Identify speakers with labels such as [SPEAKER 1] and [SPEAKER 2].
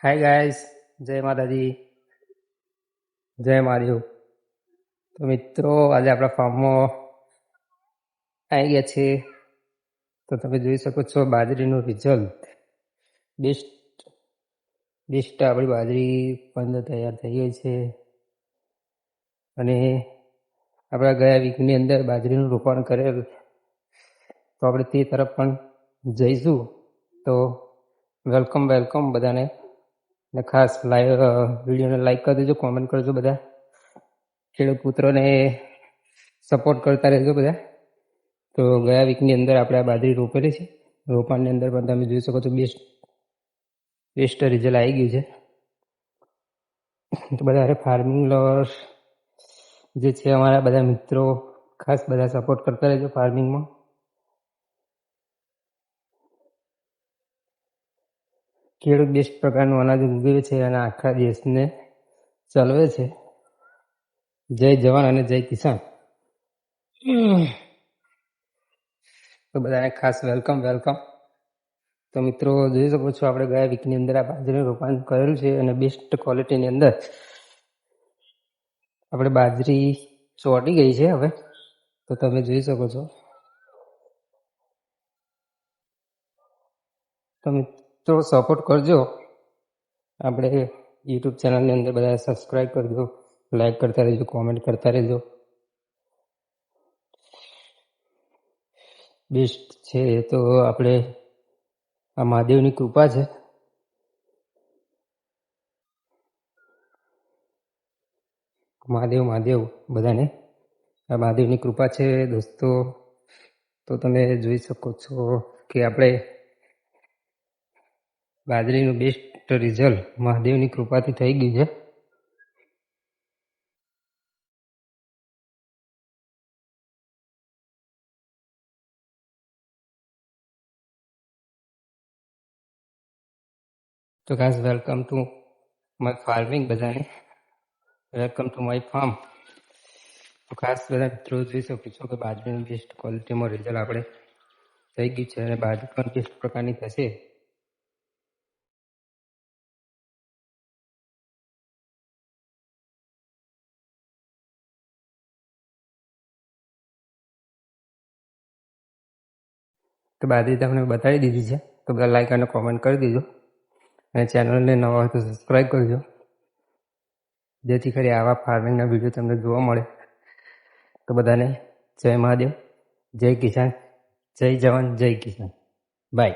[SPEAKER 1] Hi guys, જય માતાજી, જય મહાદેવ. તો મિત્રો, આજે આપણા ફાર્મમાં આવી ગયા છે. તો તમે જોઈ શકો છો બાજરીનું રિઝલ્ટ. બેસ્ટ આપણી બાજરી પણ તૈયાર થઈ ગઈ છે. અને આપણા ગયા વીકની અંદર બાજરીનું રોપણ કરેલ, તો આપણે તે તરફ પણ જઈશું. તો વેલકમ બધાને. ને ખાસ વિડીયોને લાઈક કરી દેજો, કોમેન્ટ કરજો. બધા ખેડૂત પુત્રોને સપોર્ટ કરતા રહેજો બધા. તો ગયા વીકની અંદર આપણે આ બાજરી રોપેલી છે. રોપણની અંદર પણ તમે જોઈ શકો છો બેસ્ટ રિઝલ્ટ આવી ગયું છે. તો બધા ફાર્મિંગ લવર્સ જે છે અમારા બધા મિત્રો, ખાસ બધા સપોર્ટ કરતા રહેજો ફાર્મિંગમાં. ખેડૂત બેસ્ટ પ્રકારનું અનાજ ઉગવે છે અને આખા દેશને ચલાવે છે. જય જવાન અને જય કિસાન. તો બધાને ખાસ વેલકમ. તો મિત્રો, જોઈ શકો છો આપણે ગયા વીકની અંદર આ બાજરીનું રોપણ કરેલું છે અને બેસ્ટ ક્વોલિટીની અંદર આપણે બાજરી ચોટી ગઈ છે હવે. તો તમે જોઈ શકો છો. તો મિત્રો, સપોર્ટ કરજો. આપણે યુટ્યુબ ચેનલની અંદર બધા સબસ્ક્રાઈબ કરજો, લાઈક કરતા રહેજો, કોમેન્ટ કરતા રહેજો. બેસ્ટ છે તો આપણે આ મહાદેવની કૃપા છે. મહાદેવ બધાને આ મહાદેવની કૃપા છે દોસ્તો. તો તમે જોઈ શકો છો કે આપણે બાજરીનું બેસ્ટ રિઝલ્ટ મહાદેવની કૃપાથી થઈ ગયું છે. તો ખાસ વેલકમ ટુ માય ફાર્મિંગ બધાને. Welcome to my farm. તો ખાસ બધા મિત્રો જોઈ શકો છો કે બાજરીનું બેસ્ટ ક્વોલિટીમાં રિઝલ્ટ આપણે થઈ ગયું છે અને બાજરી પણ બેસ્ટ પ્રકારની થશે. તો બાજરી તમને બતાવી દીધી છે. તો બધા લાઈક અને કોમેન્ટ કરી દીધો અને ચેનલને નવા હોય તો સબસ્ક્રાઈબ કરજો, જેથી કરી આવા ફાર્મિંગના વિડીયો તમને જોવા મળે. તો બધાને જય મહાદેવ, જય કિસાન, જય જવાન, જય કિસાન. બાય.